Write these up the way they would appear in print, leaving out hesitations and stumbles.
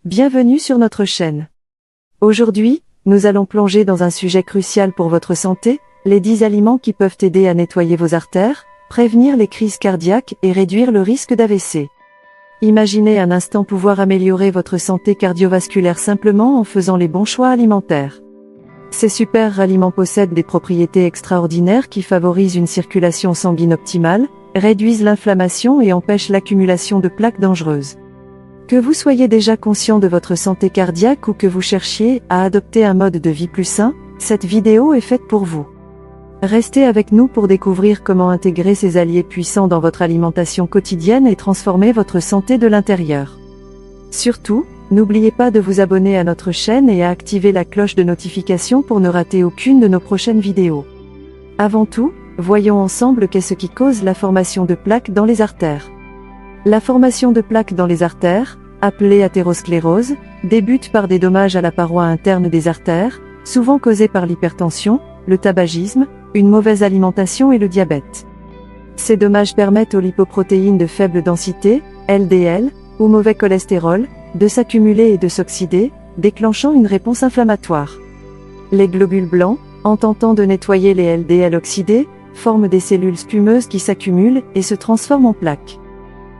Bienvenue sur notre chaîne. Aujourd'hui, nous allons plonger dans un sujet crucial pour votre santé, les 10 aliments qui peuvent aider à nettoyer vos artères, prévenir les crises cardiaques et réduire le risque d'AVC. Imaginez un instant pouvoir améliorer votre santé cardiovasculaire simplement en faisant les bons choix alimentaires. Ces super aliments possèdent des propriétés extraordinaires qui favorisent une circulation sanguine optimale, réduisent l'inflammation et empêchent l'accumulation de plaques dangereuses. Que vous soyez déjà conscient de votre santé cardiaque ou que vous cherchiez à adopter un mode de vie plus sain, cette vidéo est faite pour vous. Restez avec nous pour découvrir comment intégrer ces alliés puissants dans votre alimentation quotidienne et transformer votre santé de l'intérieur. Surtout, n'oubliez pas de vous abonner à notre chaîne et à activer la cloche de notification pour ne rater aucune de nos prochaines vidéos. Avant tout, voyons ensemble qu'est-ce qui cause la formation de plaques dans les artères. La formation de plaques dans les artères, appelée athérosclérose, débute par des dommages à la paroi interne des artères, souvent causés par l'hypertension, le tabagisme, une mauvaise alimentation et le diabète. Ces dommages permettent aux lipoprotéines de faible densité, LDL, ou mauvais cholestérol, de s'accumuler et de s'oxyder, déclenchant une réponse inflammatoire. Les globules blancs, en tentant de nettoyer les LDL oxydés, forment des cellules spumeuses qui s'accumulent et se transforment en plaques.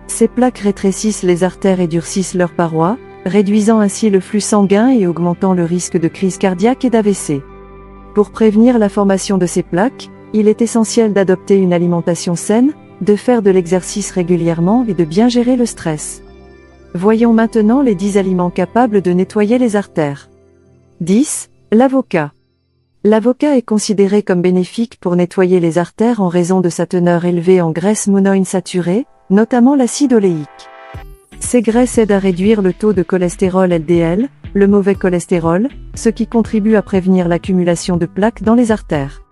Ces plaques rétrécissent les artères et durcissent leurs parois, réduisant ainsi le flux sanguin et augmentant le risque de crise cardiaque et d'AVC. Pour prévenir la formation de ces plaques, il est essentiel d'adopter une alimentation saine, de faire de l'exercice régulièrement et de bien gérer le stress. Voyons maintenant les 10 aliments capables de nettoyer les artères. 10. L'avocat. L'avocat est considéré comme bénéfique pour nettoyer les artères en raison de sa teneur élevée en graisses monoinsaturées, notamment l'acide oléique. Ces graisses aident à réduire le taux de cholestérol LDL, le mauvais cholestérol, ce qui contribue à prévenir l'accumulation de plaques dans les artères.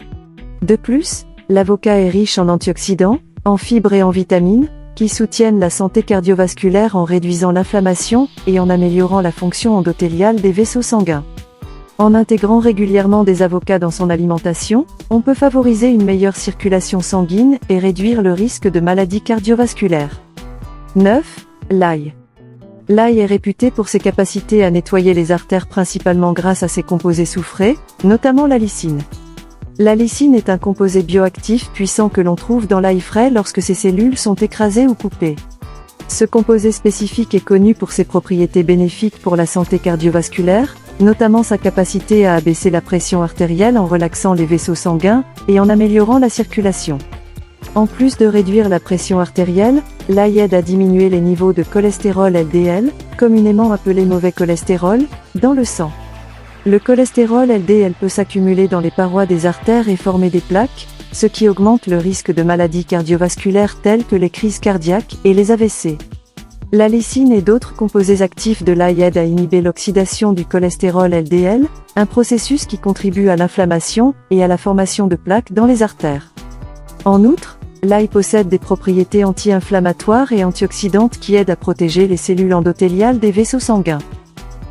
De plus, l'avocat est riche en antioxydants, en fibres et en vitamines, qui soutiennent la santé cardiovasculaire en réduisant l'inflammation et en améliorant la fonction endothéliale des vaisseaux sanguins. En intégrant régulièrement des avocats dans son alimentation, on peut favoriser une meilleure circulation sanguine et réduire le risque de maladies cardiovasculaires. 9. L'ail. L'ail est réputé pour ses capacités à nettoyer les artères principalement grâce à ses composés soufrés, notamment la lysine. La lysine est un composé bioactif puissant que l'on trouve dans l'ail frais lorsque ses cellules sont écrasées ou coupées. Ce composé spécifique est connu pour ses propriétés bénéfiques pour la santé cardiovasculaire, notamment sa capacité à abaisser la pression artérielle en relaxant les vaisseaux sanguins et en améliorant la circulation. En plus de réduire la pression artérielle, l'ail aide à diminuer les niveaux de cholestérol LDL, communément appelé mauvais cholestérol, dans le sang. Le cholestérol LDL peut s'accumuler dans les parois des artères et former des plaques, ce qui augmente le risque de maladies cardiovasculaires telles que les crises cardiaques et les AVC. La lysine et d'autres composés actifs de l'ail aident à inhiber l'oxydation du cholestérol LDL, un processus qui contribue à l'inflammation et à la formation de plaques dans les artères. En outre, l'ail possède des propriétés anti-inflammatoires et antioxydantes qui aident à protéger les cellules endothéliales des vaisseaux sanguins.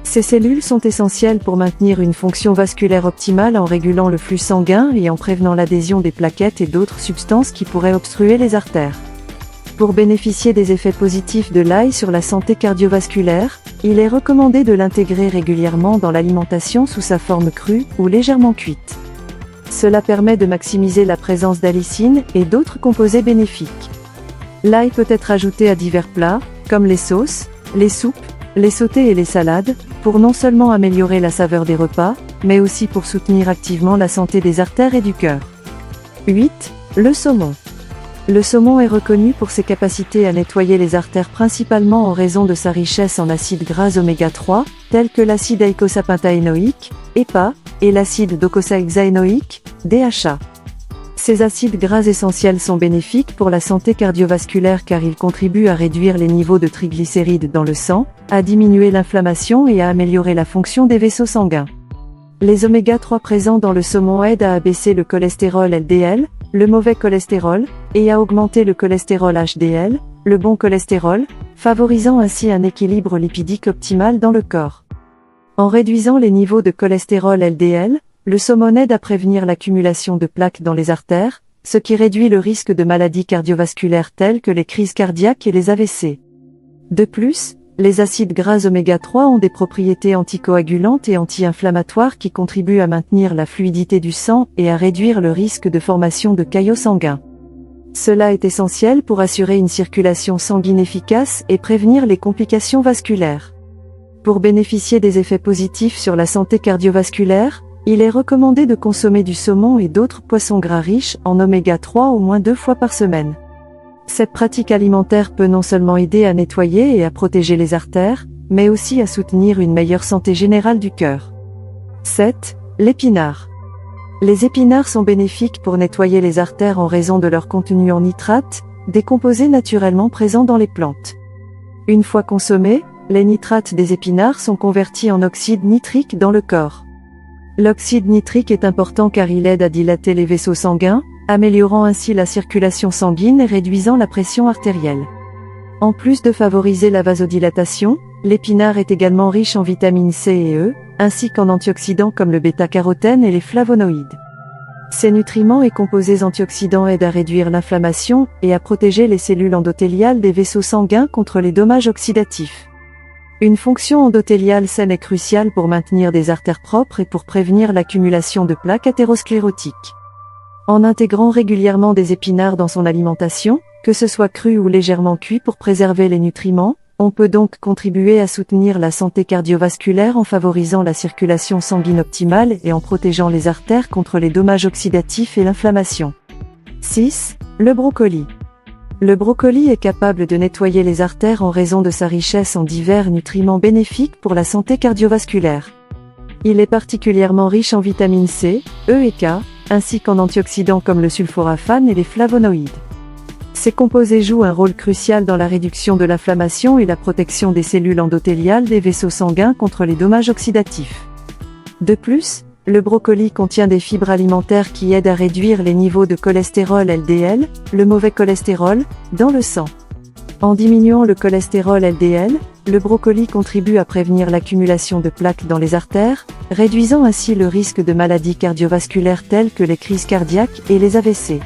Ces cellules sont essentielles pour maintenir une fonction vasculaire optimale en régulant le flux sanguin et en prévenant l'adhésion des plaquettes et d'autres substances qui pourraient obstruer les artères. Pour bénéficier des effets positifs de l'ail sur la santé cardiovasculaire, il est recommandé de l'intégrer régulièrement dans l'alimentation sous sa forme crue ou légèrement cuite. Cela permet de maximiser la présence d'allicine et d'autres composés bénéfiques. L'ail peut être ajouté à divers plats, comme les sauces, les soupes, les sautés et les salades, pour non seulement améliorer la saveur des repas, mais aussi pour soutenir activement la santé des artères et du cœur. 8. Le saumon. Le saumon est reconnu pour ses capacités à nettoyer les artères principalement en raison de sa richesse en acides gras oméga 3, tels que l'acide eicosapentaénoïque, EPA, et l'acide docosahexaénoïque, DHA. Ces acides gras essentiels sont bénéfiques pour la santé cardiovasculaire car ils contribuent à réduire les niveaux de triglycérides dans le sang, à diminuer l'inflammation et à améliorer la fonction des vaisseaux sanguins. Les oméga 3 présents dans le saumon aident à abaisser le cholestérol LDL, le mauvais cholestérol, et à augmenter le cholestérol HDL, le bon cholestérol, favorisant ainsi un équilibre lipidique optimal dans le corps. En réduisant les niveaux de cholestérol LDL, le saumon aide à prévenir l'accumulation de plaques dans les artères, ce qui réduit le risque de maladies cardiovasculaires telles que les crises cardiaques et les AVC. De plus, Les acides gras oméga 3 ont des propriétés anticoagulantes et anti-inflammatoires qui contribuent à maintenir la fluidité du sang et à réduire le risque de formation de caillots sanguins. Cela est essentiel pour assurer une circulation sanguine efficace et prévenir les complications vasculaires. Pour bénéficier des effets positifs sur la santé cardiovasculaire, il est recommandé de consommer du saumon et d'autres poissons gras riches en oméga 3 au moins 2 fois par semaine. Cette pratique alimentaire peut non seulement aider à nettoyer et à protéger les artères, mais aussi à soutenir une meilleure santé générale du cœur. 7. L'épinard. Les épinards sont bénéfiques pour nettoyer les artères en raison de leur contenu en nitrates, des composés naturellement présents dans les plantes. Une fois consommés, les nitrates des épinards sont convertis en oxyde nitrique dans le corps. L'oxyde nitrique est important car il aide à dilater les vaisseaux sanguins, améliorant ainsi la circulation sanguine et réduisant la pression artérielle. En plus de favoriser la vasodilatation, l'épinard est également riche en vitamines C et E, ainsi qu'en antioxydants comme le bêta-carotène et les flavonoïdes. Ces nutriments et composés antioxydants aident à réduire l'inflammation et à protéger les cellules endothéliales des vaisseaux sanguins contre les dommages oxydatifs. Une fonction endothéliale saine est cruciale pour maintenir des artères propres et pour prévenir l'accumulation de plaques athérosclérotiques. En intégrant régulièrement des épinards dans son alimentation, que ce soit cru ou légèrement cuit pour préserver les nutriments, on peut donc contribuer à soutenir la santé cardiovasculaire en favorisant la circulation sanguine optimale et en protégeant les artères contre les dommages oxydatifs et l'inflammation. 6. Le brocoli. Le brocoli est capable de nettoyer les artères en raison de sa richesse en divers nutriments bénéfiques pour la santé cardiovasculaire. Il est particulièrement riche en vitamines C, E et K, ainsi qu'en antioxydants comme le sulforaphane et les flavonoïdes. Ces composés jouent un rôle crucial dans la réduction de l'inflammation et la protection des cellules endothéliales des vaisseaux sanguins contre les dommages oxydatifs. De plus, le brocoli contient des fibres alimentaires qui aident à réduire les niveaux de cholestérol LDL, le mauvais cholestérol, dans le sang. En diminuant le cholestérol LDL, le brocoli contribue à prévenir l'accumulation de plaques dans les artères, réduisant ainsi le risque de maladies cardiovasculaires telles que les crises cardiaques et les AVC.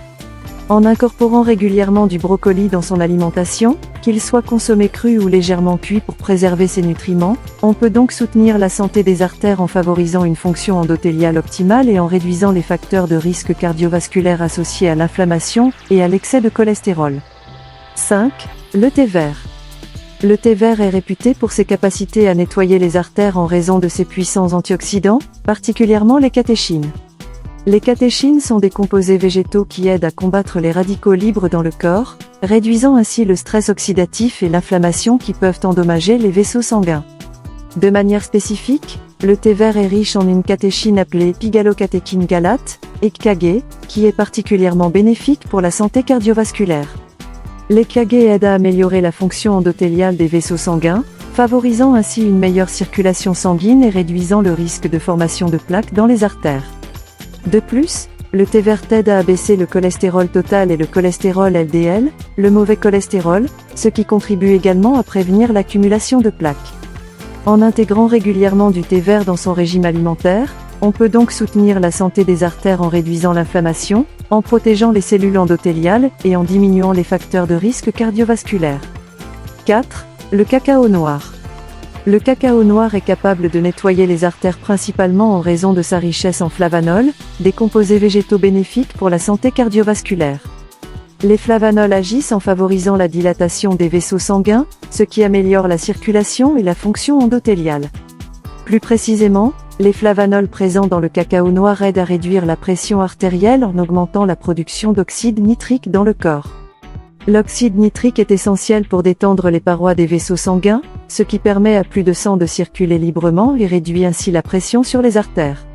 En incorporant régulièrement du brocoli dans son alimentation, qu'il soit consommé cru ou légèrement cuit pour préserver ses nutriments, on peut donc soutenir la santé des artères en favorisant une fonction endothéliale optimale et en réduisant les facteurs de risque cardiovasculaire associés à l'inflammation et à l'excès de cholestérol. 5. Le thé vert. Le thé vert est réputé pour ses capacités à nettoyer les artères en raison de ses puissants antioxydants, particulièrement les catéchines. Les catéchines sont des composés végétaux qui aident à combattre les radicaux libres dans le corps, réduisant ainsi le stress oxydatif et l'inflammation qui peuvent endommager les vaisseaux sanguins. De manière spécifique, le thé vert est riche en une catéchine appelée épigalocatéchine galate, EKG, qui est particulièrement bénéfique pour la santé cardiovasculaire. L'EKG aide à améliorer la fonction endothéliale des vaisseaux sanguins, favorisant ainsi une meilleure circulation sanguine et réduisant le risque de formation de plaques dans les artères. De plus, le thé vert aide à abaisser le cholestérol total et le cholestérol LDL, le mauvais cholestérol, ce qui contribue également à prévenir l'accumulation de plaques. En intégrant régulièrement du thé vert dans son régime alimentaire, on peut donc soutenir la santé des artères en réduisant l'inflammation, en protégeant les cellules endothéliales et en diminuant les facteurs de risque cardiovasculaire. 4. Le cacao noir. Le cacao noir est capable de nettoyer les artères principalement en raison de sa richesse en flavanols, des composés végétaux bénéfiques pour la santé cardiovasculaire. Les flavanols agissent en favorisant la dilatation des vaisseaux sanguins, ce qui améliore la circulation et la fonction endothéliale. Plus précisément, les flavanols présents dans le cacao noir aident à réduire la pression artérielle en augmentant la production d'oxyde nitrique dans le corps. L'oxyde nitrique est essentiel pour détendre les parois des vaisseaux sanguins, ce qui permet à plus de sang de circuler librement et réduit ainsi la pression sur les artères.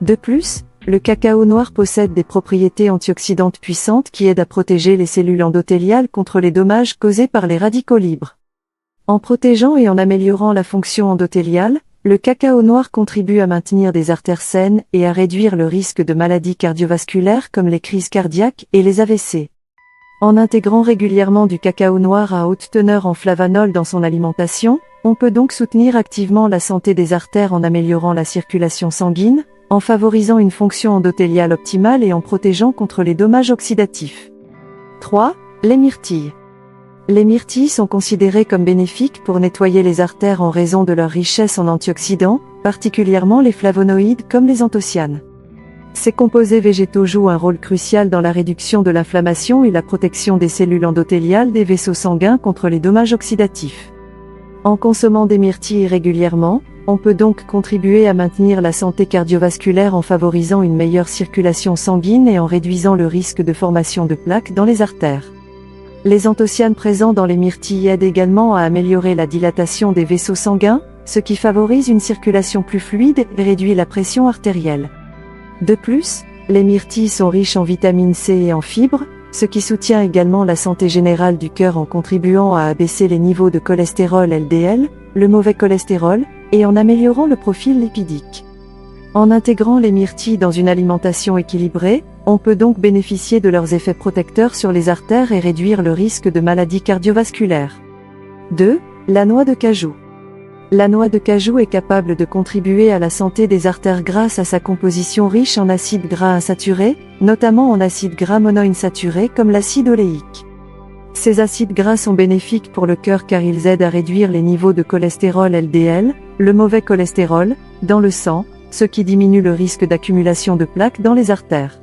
De plus, le cacao noir possède des propriétés antioxydantes puissantes qui aident à protéger les cellules endothéliales contre les dommages causés par les radicaux libres. En protégeant et en améliorant la fonction endothéliale, le cacao noir contribue à maintenir des artères saines et à réduire le risque de maladies cardiovasculaires comme les crises cardiaques et les AVC. En intégrant régulièrement du cacao noir à haute teneur en flavanols dans son alimentation, on peut donc soutenir activement la santé des artères en améliorant la circulation sanguine, en favorisant une fonction endothéliale optimale et en protégeant contre les dommages oxydatifs. 3. Les myrtilles. Les myrtilles sont considérées comme bénéfiques pour nettoyer les artères en raison de leur richesse en antioxydants, particulièrement les flavonoïdes comme les anthocyanes. Ces composés végétaux jouent un rôle crucial dans la réduction de l'inflammation et la protection des cellules endothéliales des vaisseaux sanguins contre les dommages oxydatifs. En consommant des myrtilles régulièrement, on peut donc contribuer à maintenir la santé cardiovasculaire en favorisant une meilleure circulation sanguine et en réduisant le risque de formation de plaques dans les artères. Les anthocyanes présents dans les myrtilles aident également à améliorer la dilatation des vaisseaux sanguins, ce qui favorise une circulation plus fluide et réduit la pression artérielle. De plus, les myrtilles sont riches en vitamine C et en fibres, ce qui soutient également la santé générale du cœur en contribuant à abaisser les niveaux de cholestérol LDL, le mauvais cholestérol, et en améliorant le profil lipidique. En intégrant les myrtilles dans une alimentation équilibrée, on peut donc bénéficier de leurs effets protecteurs sur les artères et réduire le risque de maladies cardiovasculaires. 2. La noix de cajou. La noix de cajou est capable de contribuer à la santé des artères grâce à sa composition riche en acides gras insaturés, notamment en acides gras monoinsaturés comme l'acide oléique. Ces acides gras sont bénéfiques pour le cœur car ils aident à réduire les niveaux de cholestérol LDL, le mauvais cholestérol, dans le sang, ce qui diminue le risque d'accumulation de plaques dans les artères.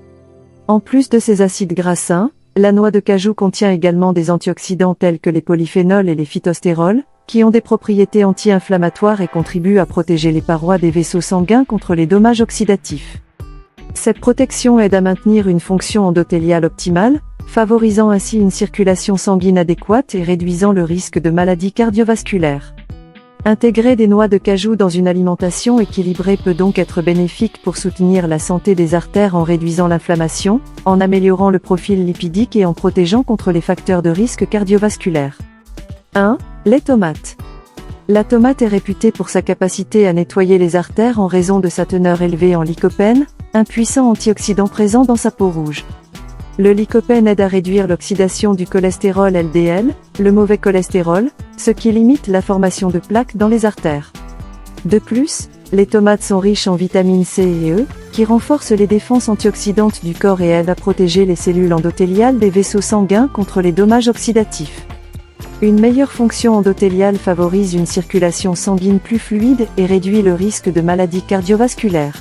En plus de ces acides gras sains, la noix de cajou contient également des antioxydants tels que les polyphénols et les phytostérols, qui ont des propriétés anti-inflammatoires et contribuent à protéger les parois des vaisseaux sanguins contre les dommages oxydatifs. Cette protection aide à maintenir une fonction endothéliale optimale, favorisant ainsi une circulation sanguine adéquate et réduisant le risque de maladies cardiovasculaires. Intégrer des noix de cajou dans une alimentation équilibrée peut donc être bénéfique pour soutenir la santé des artères en réduisant l'inflammation, en améliorant le profil lipidique et en protégeant contre les facteurs de risque cardiovasculaire. 1. Les tomates. La tomate est réputée pour sa capacité à nettoyer les artères en raison de sa teneur élevée en lycopène, un puissant antioxydant présent dans sa peau rouge. Le lycopène aide à réduire l'oxydation du cholestérol LDL, le mauvais cholestérol, ce qui limite la formation de plaques dans les artères. De plus, les tomates sont riches en vitamines C et E, qui renforcent les défenses antioxydantes du corps et aident à protéger les cellules endothéliales des vaisseaux sanguins contre les dommages oxydatifs. Une meilleure fonction endothéliale favorise une circulation sanguine plus fluide et réduit le risque de maladies cardiovasculaires.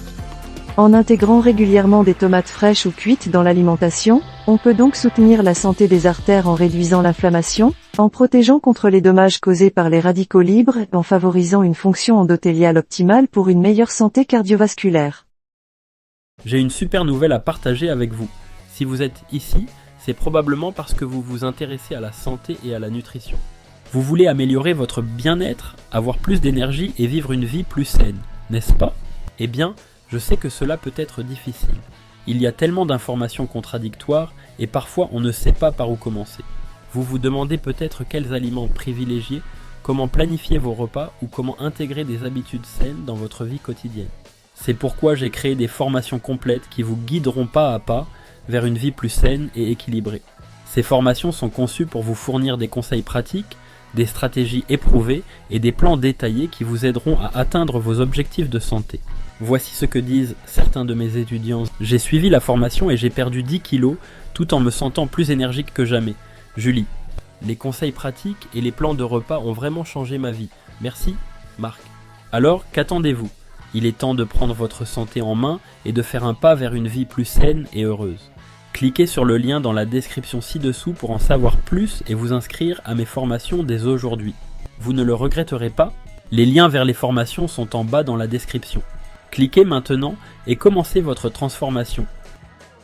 En intégrant régulièrement des tomates fraîches ou cuites dans l'alimentation, on peut donc soutenir la santé des artères en réduisant l'inflammation, en protégeant contre les dommages causés par les radicaux libres et en favorisant une fonction endothéliale optimale pour une meilleure santé cardiovasculaire. J'ai une super nouvelle à partager avec vous. Si vous êtes ici, c'est probablement parce que vous vous intéressez à la santé et à la nutrition. Vous voulez améliorer votre bien-être, avoir plus d'énergie et vivre une vie plus saine, n'est-ce pas? Eh bien, je sais que cela peut être difficile. Il y a tellement d'informations contradictoires et parfois on ne sait pas par où commencer. Vous vous demandez peut-être quels aliments privilégier, comment planifier vos repas ou comment intégrer des habitudes saines dans votre vie quotidienne. C'est pourquoi j'ai créé des formations complètes qui vous guideront pas à pas vers une vie plus saine et équilibrée. Ces formations sont conçues pour vous fournir des conseils pratiques, des stratégies éprouvées et des plans détaillés qui vous aideront à atteindre vos objectifs de santé. Voici ce que disent certains de mes étudiants. J'ai suivi la formation et j'ai perdu 10 kilos tout en me sentant plus énergique que jamais. Julie, les conseils pratiques et les plans de repas ont vraiment changé ma vie. Merci, Marc. Alors, qu'attendez-vous? Il est temps de prendre votre santé en main et de faire un pas vers une vie plus saine et heureuse. Cliquez sur le lien dans la description ci-dessous pour en savoir plus et vous inscrire à mes formations dès aujourd'hui. Vous ne le regretterez pas? Les liens vers les formations sont en bas dans la description. Cliquez maintenant et commencez votre transformation.